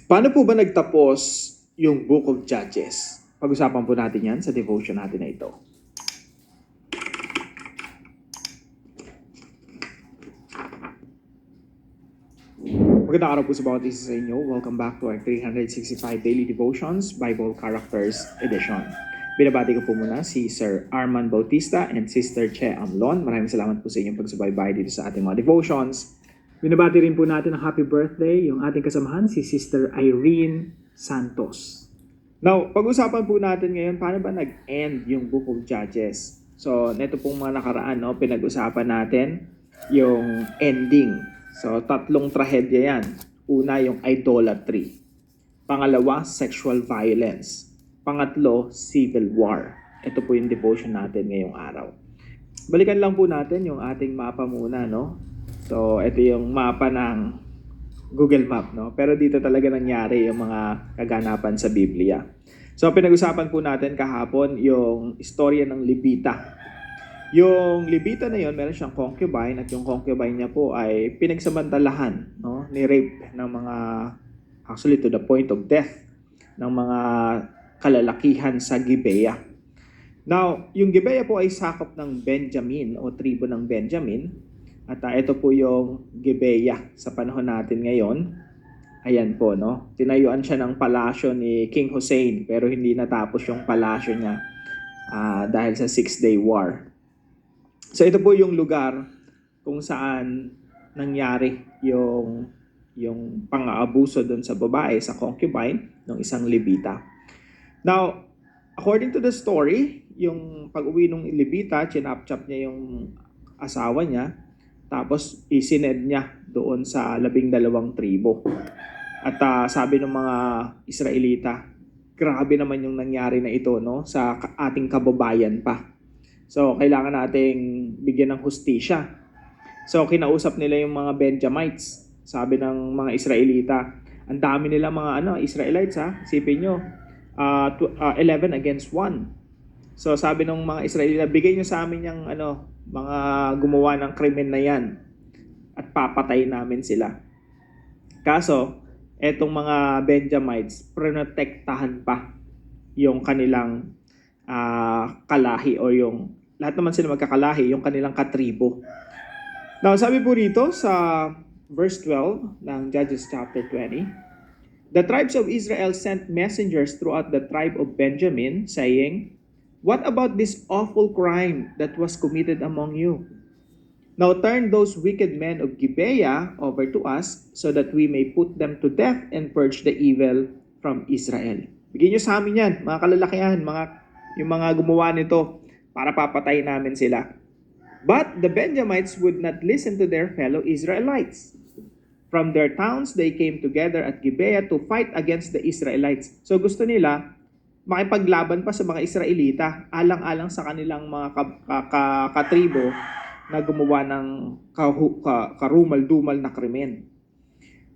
Paano po ba nagtapos yung Book of Judges? Pag-usapan po natin yan sa devotion natin na ito. Magandang araw po sa bawat isa sa inyo. Welcome back to our 365 Daily Devotions Bible Characters Edition. Binabati ko po muna si Sir Arman Bautista and Sister Che Amlon. Maraming salamat po sa inyong pagsubaybay dito sa ating mga devotions. Binabati rin po natin ng happy birthday yung ating kasamahan, si Sister Irene Santos. Now, pag-usapan po natin ngayon, paano ba nag-end yung Book of Judges? So, neto pong mga nakaraan, pinag-usapan natin yung ending. So, tatlong trahedya yan. Una, yung idolatry. Pangalawa, sexual violence. Pangatlo, civil war. Ito po yung devotion natin ngayong araw. Balikan lang po natin yung ating mapa muna, no? So, ito yung mapa ng Google Map, no? Pero dito talaga nangyari yung mga kaganapan sa Biblia. So, pinag-usapan po natin kahapon yung istorya ng Levita. Yung Levita na yon, meron siyang concubine at yung concubine niya po ay pinagsamantalahan, no? Ni-rape ng mga, actually to the point of death, ng mga kalalakihan sa Gibeah. Now, yung Gibeah po ay sakop ng Benjamin o tribo ng Benjamin. At ito po yung Gibeah sa panahon natin ngayon. Ayan po, no? Tinayuan siya ng palasyo ni King Hussein pero hindi natapos yung palasyo niya dahil sa Six-Day War. So ito po yung lugar kung saan nangyari yung pang-aabuso doon sa babae, sa concubine ng isang Levita. Now, according to the story, yung pag-uwi ng Levita, chinap-chap niya yung asawa niya, tapos isined niya doon sa 12 tribo. At sabi ng mga Israelita, grabe naman yung nangyari na ito, no, sa ating kababayan pa. So, kailangan nating bigyan ng hustisya. So, kinausap nila yung mga Benjamites. Sabi ng mga Israelita, ang dami nila mga Israelites, ha? Isipin nyo, 11 against 1. So, sabi ng mga Israelita, bigay nyo sa amin yung mga gumawa ng krimen na yan at papatay namin sila. Kaso, etong mga Benjamites, prinotektahan pa yung kanilang kalahi o yung lahat naman sila magkakalahi, yung kanilang katribo. Now, sabi po rito sa verse 12 ng Judges chapter 20, the tribes of Israel sent messengers throughout the tribe of Benjamin, saying, what about this awful crime that was committed among you? Now turn those wicked men of Gibeah over to us, so that we may put them to death and purge the evil from Israel. Bigyan nyo sa amin yan, mga kalalakihan, yung mga gumawa nito, para papatayin namin sila. But the Benjamites would not listen to their fellow Israelites. From their towns, they came together at Gibeah to fight against the Israelites. So gusto nila makipaglaban pa sa mga Israelita, alang-alang sa kanilang mga katribo na gumawa ng karumal-dumal na krimen.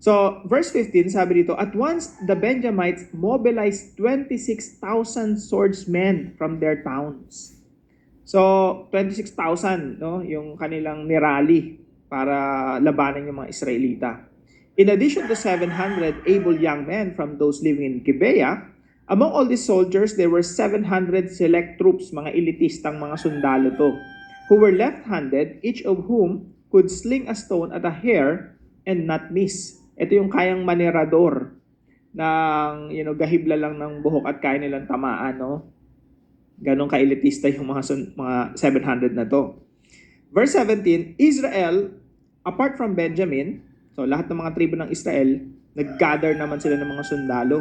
So, verse 15, sabi dito, at once the Benjamites mobilized 26,000 swordsmen from their towns. So, 26,000, no, yung kanilang nirali para labanan yung mga Israelita. In addition to 700 able young men from those living in Gibeah, among all these soldiers, there were 700 select troops, mga elitistang mga sundalo to, who were left-handed, each of whom could sling a stone at a hair and not miss. Ito yung kayang manerador ng gahibla lang ng buhok at kaya nilang tamaan, no? Ganong kaelitista yung mga 700 na to. Verse 17, Israel, apart from Benjamin, so lahat ng mga tribo ng Israel, nag-gather naman sila ng mga sundalo,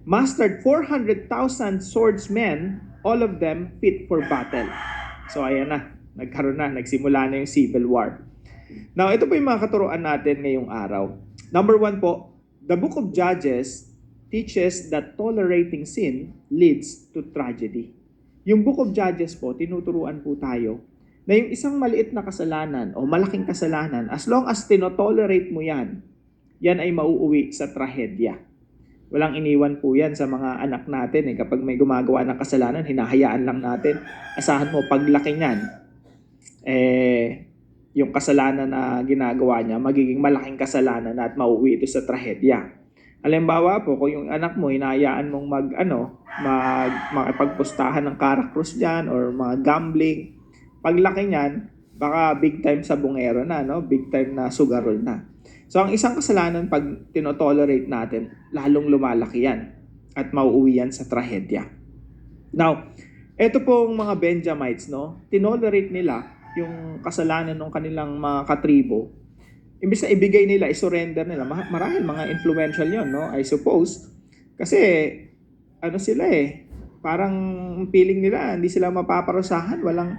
mustered 400,000 swordsmen, all of them fit for battle. So ayan na, nagsimula na yung civil war. Now, ito po yung mga katuruan natin ngayong araw. Number 1 po, the book of Judges teaches that tolerating sin leads to tragedy. Yung book of Judges po, tinuturuan po tayo na yung isang maliit na kasalanan o malaking kasalanan, as long as tinotolerate mo yan, yan ay mauuwi sa trahedya. Walang iniwan po yan sa mga anak natin. Kapag may gumagawa ng kasalanan, hinahayaan lang natin. Asahan mo, paglaki niyan, yung kasalanan na ginagawa niya, magiging malaking kasalanan at mauwi ito sa trahedya. Halimbawa po, kung yung anak mo, hinahayaan mong makipagpustahan ng Caracross dyan or mga gambling, paglaki niyan, baka big time sa bungero na, no? Big time na sugarol na. So, ang isang kasalanan pag tinotolerate natin, lalong lumalaki yan at mauuwi yan sa trahedya. Now, eto pong mga Benjamites, no? Tinolerate nila yung kasalanan ng kanilang mga katribo. Imbis na ibigay nila, isurrender nila, marahil mga influential yon, no? I suppose. Kasi, ano sila parang feeling nila, hindi sila mapaparusahan, walang,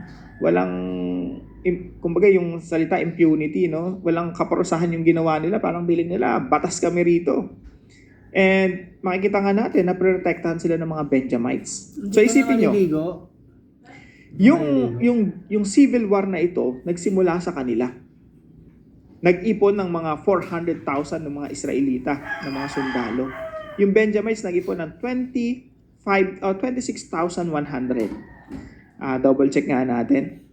kumbaga yung salita impunity, no? Walang kaparusahan yung ginawa nila, parang feeling nila, batas kami rito. And makikita nga natin na protektahan sila ng mga Benjamites. So isipin nyo, yung civil war na ito, nagsimula sa kanila. Nag-ipon ng mga 400,000 ng mga Israelita, ng mga sundalo. Yung Benjamites nag-ipon ng 26,100. Double check nga natin.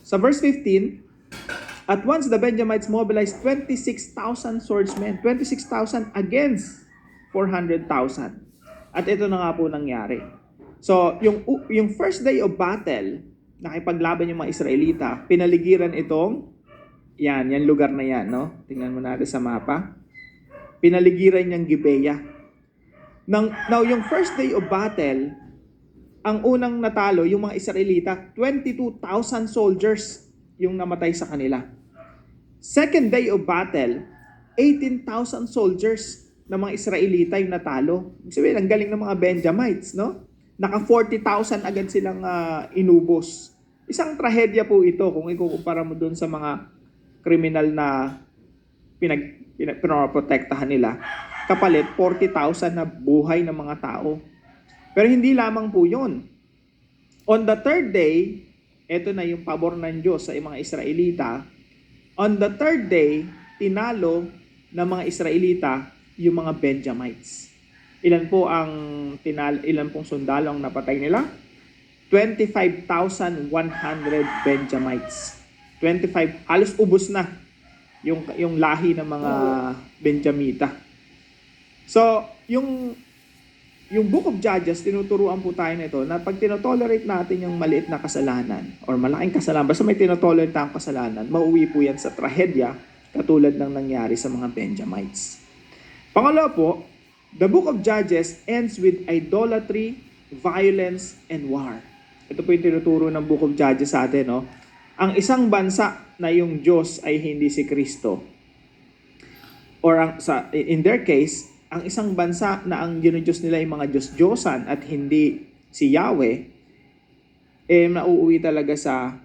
Sa verse 15, at once the Benjamites mobilized 26,000 swordsmen, 26,000 against 400,000. At ito na nga po nangyari. So, yung first day of battle, nakipaglaban yung mga Israelita, pinaligiran itong yan lugar na yan, no? Tingnan mo natin sa mapa. Pinaligiran niyang Gibeah. Now, yung first day of battle, ang unang natalo, yung mga Israelita, 22,000 soldiers yung namatay sa kanila. Second day of battle, 18,000 soldiers na mga Israelita yung natalo. Ibig sabihin, ang galing ng mga Benjamites, no? Naka 40,000 agad silang inubos. Isang trahedya po ito kung ikukumpara mo dun sa mga kriminal na pinoprotektahan nila. Kapalit, 40,000 na buhay ng mga tao. Pero hindi lamang po yun. On the third day, ito na yung pabor ng Diyos sa mga Israelita. On the third day, tinalo ng mga Israelita yung mga Benjamites. Ilan pong sundalo ang napatay nila? 25,100 Benjamites. 25, halos ubos na yung lahi ng mga Benjamita. So, yung Book of Judges, tinuturuan po tayo nito na pag tinotolerate natin yung maliit na kasalanan or malaking kasalanan, basta may tinotolerate tayong kasalanan, mauwi po yan sa trahedya katulad ng nangyari sa mga Benjamites. Pangalawa po, the Book of Judges ends with idolatry, violence, and war. Ito po yung tinuturo ng Book of Judges sa atin, no? Ang isang bansa na yung Diyos ay hindi si Kristo. Or in their case, ang isang bansa na ang Diyos nila ay mga Diyos-Diyosan at hindi si Yahweh, nauuwi talaga sa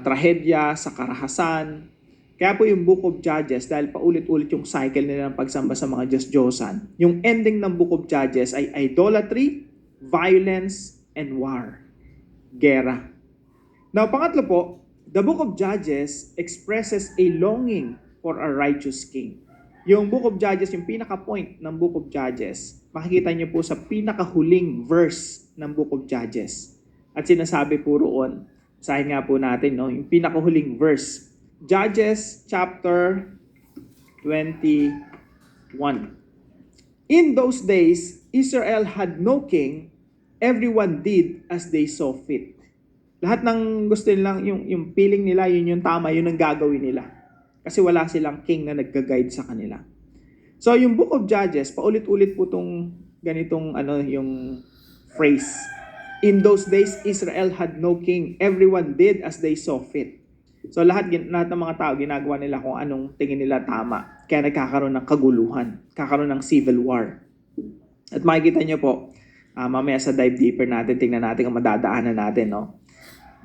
trahedya, sa karahasan. Kaya po yung Book of Judges, dahil paulit-ulit yung cycle nila ng pagsamba sa mga Diyos-Diyosan, yung ending ng Book of Judges ay idolatry, violence, and war. Gera. Now, pangatlo po, the Book of Judges expresses a longing for a righteous king. Yung Book of Judges, yung pinaka-point ng Book of Judges, makikita niyo po sa pinakahuling verse ng Book of Judges. At sinasabi po roon, basahin nga po natin, no, yung pinakahuling verse. Judges chapter 21. In those days, Israel had no king, everyone did as they saw fit. Lahat ng gusto nilang, yung feeling nila, yun yung tama, yun ang gagawin nila. Kasi wala silang king na nagga-guide sa kanila. So, yung Book of Judges, paulit-ulit po itong ganitong yung phrase. In those days, Israel had no king. Everyone did as they saw fit. So, lahat ng mga tao, ginagawa nila kung anong tingin nila tama. Kaya nagkakaroon ng kaguluhan. Kakaroon ng civil war. At makikita nyo po, mamaya sa dive deeper natin, tingnan natin kung madadaanan natin, no?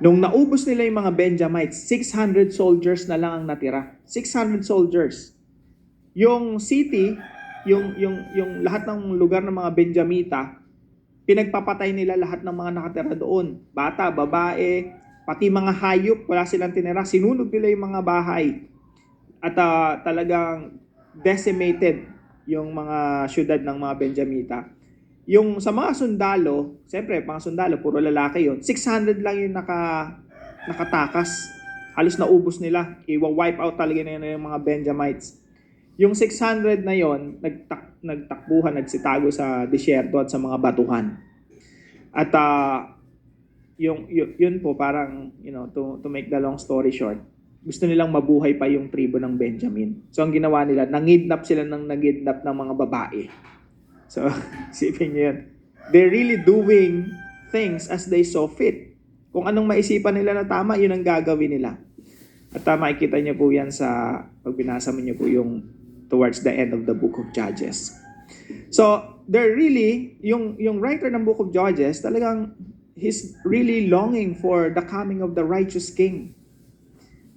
Nung naubos nila yung mga Benjamites, 600 soldiers na lang ang natira. 600 soldiers. Yung city, yung lahat ng lugar ng mga Benjamita, pinagpapatay nila lahat ng mga nakatira doon. Bata, babae, pati mga hayop, wala silang tinira. Sinunog nila yung mga bahay. At talagang decimated yung mga syudad ng mga Benjamita. Yung sa mga sundalo, siyempre, mga sundalo, puro lalaki yon. 600 lang yung nakatakas. Halos naubos nila. I-wipe out talaga na yung mga Benjamites. Yung 600 na yon, nagtakbuhan, nagsitago sa disyerto at sa mga batuhan. At yun po parang, to make the long story short, gusto nilang mabuhay pa yung tribo ng Benjamin. So ang ginawa nila, nangidnap sila ng mga babae. So, isipin nyo yun. They're really doing things as they saw fit. Kung anong maisipan nila na tama, yun ang gagawin nila. At makikita niyo po yan sa, pag binasa mo niyo po yung towards the end of the book of Judges. So, they're really, yung writer ng book of Judges, talagang, he's really longing for the coming of the righteous king.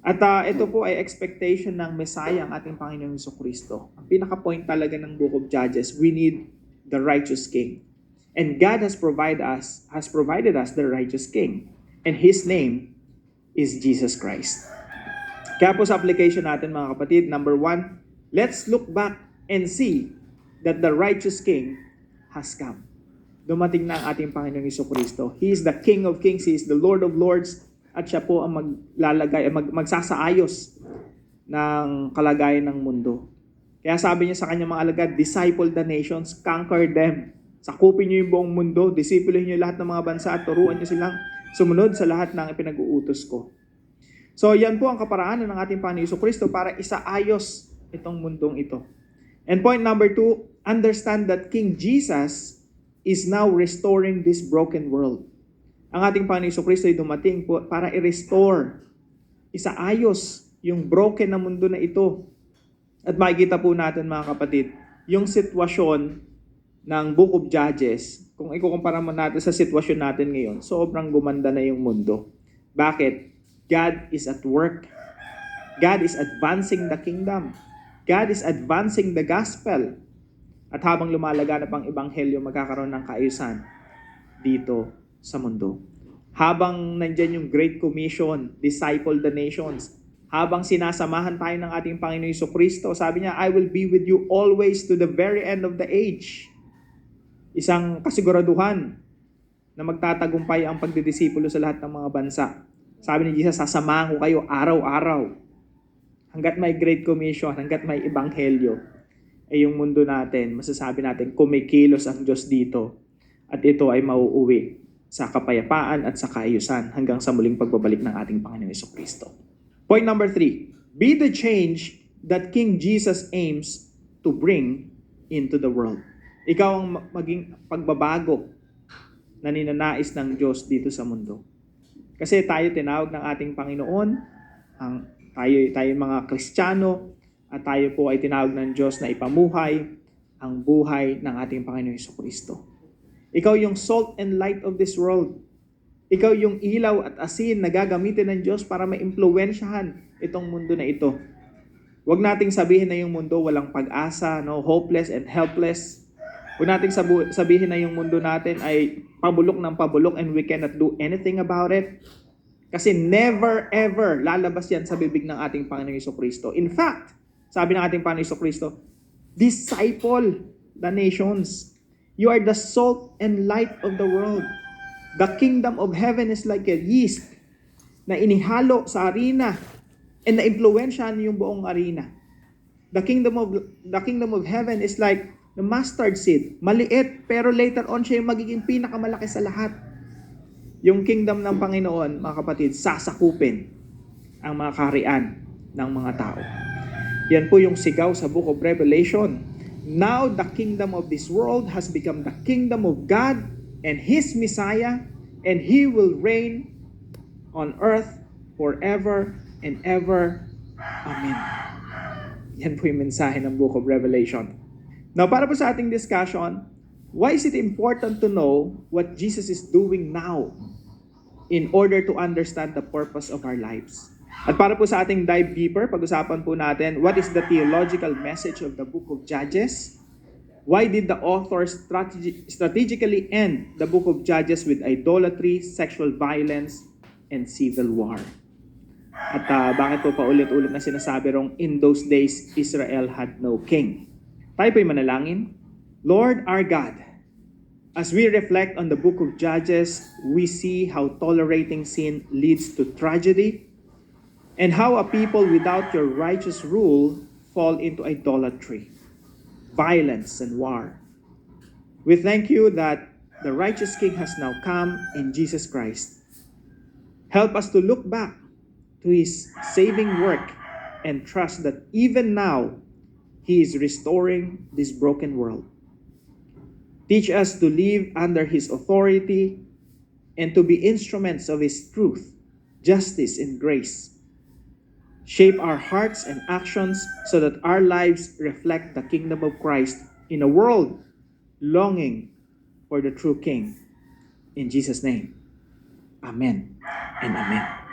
At ito po ay expectation ng Messiah, ang ating Panginoong Jesucristo. Ang pinaka-point talaga ng book of Judges, we need the righteous king. And God has provided us the righteous king. And His name is Jesus Christ. Kaya po sa application natin mga kapatid, number 1, let's look back and see that the righteous king has come. Dumating na ang ating Panginoong Jesucristo. He is the King of Kings, He is the Lord of Lords, at siya po ang magsasaayos ng kalagayan ng mundo. Kaya sabi niya sa kanyang mga alagad, disciple the nations, conquer them. Sakupin niyo yung buong mundo, disipulihin niyo lahat ng mga bansa at turuan niyo silang sumunod sa lahat ng ipinag-uutos ko. So yan po ang kaparaanan ng ating Panginoon Jesucristo para isaayos itong mundong ito. And point number 2, understand that King Jesus is now restoring this broken world. Ang ating Panginoon Jesucristo ay dumating po para i-restore, isaayos yung broken na mundo na ito. At makikita po natin mga kapatid, yung sitwasyon ng Book of Judges, kung ikukumpara mo natin sa sitwasyon natin ngayon, sobrang gumanda na yung mundo. Bakit? God is at work. God is advancing the kingdom. God is advancing the gospel. At habang lumalaganap ang ebanghelyo, magkakaroon ng kaayusan dito sa mundo. Habang nandyan yung Great Commission, disciple the nations, habang sinasamahan tayo ng ating Panginoon Jesucristo, sabi niya, I will be with you always to the very end of the age. Isang kasiguraduhan na magtatagumpay ang pagdidisipulo sa lahat ng mga bansa. Sabi ni Jesus, sasamahan ko kayo araw-araw. Hanggat may Great Commission, hanggat may ebanghelyo, ay yung mundo natin, masasabi natin, kumikilos ang Diyos dito. At ito ay mauuwi sa kapayapaan at sa kaayusan hanggang sa muling pagbabalik ng ating Panginoon Jesucristo. Point number 3, be the change that King Jesus aims to bring into the world. Ikaw ang maging pagbabago na ninanais ng Diyos dito sa mundo. Kasi tayo tinawag ng ating Panginoon, tayo mga Kristiyano, at tayo po ay tinawag ng Diyos na ipamuhay ang buhay ng ating Panginoon Jesucristo. Ikaw yung salt and light of this world. Ikaw yung ilaw at asin na gagamitin ng Diyos para maimpluwensyahan itong mundo na ito. Huwag nating sabihin na yung mundo walang pag-asa, hopeless and helpless. Huwag nating sabihin na yung mundo natin ay pabulok ng pabulok and we cannot do anything about it. Kasi never ever lalabas yan sa bibig ng ating Panginoong Jesucristo. In fact, sabi ng ating Panginoong Jesucristo, disciple the nations. You are the salt and light of the world. The kingdom of heaven is like a yeast na inihalo sa arena and na-impluwensyahan yung buong arena. The kingdom of heaven is like the mustard seed. Maliit, pero later on siya yung magiging pinakamalaki sa lahat. Yung kingdom ng Panginoon, mga kapatid, sasakupin ang mga kaharian ng mga tao. Yan po yung sigaw sa Book of Revelation. Now the kingdom of this world has become the kingdom of God and His Messiah, and He will reign on earth forever and ever. Amen. Yan po yung mensahe ng Book of Revelation. Now, para po sa ating discussion, why is it important to know what Jesus is doing now in order to understand the purpose of our lives? At para po sa ating dive deeper, pag-usapan po natin, what is the theological message of the Book of Judges? Why did the author strategically end the Book of Judges with idolatry, sexual violence, and civil war? At bakit po paulit-ulit na sinasabi rong, in those days, Israel had no king? Tayo po'y manalangin. Lord our God, as we reflect on the Book of Judges, we see how tolerating sin leads to tragedy and how a people without your righteous rule fall into idolatry. violence, and war. We thank you that the righteous King has now come in Jesus Christ. Help us to look back to his saving work and trust that even now he is restoring this broken world. Teach us to live under his authority and to be instruments of his truth, justice, and grace. Shape our hearts and actions so that our lives reflect the kingdom of Christ in a world longing for the true King. In Jesus' name, amen and amen.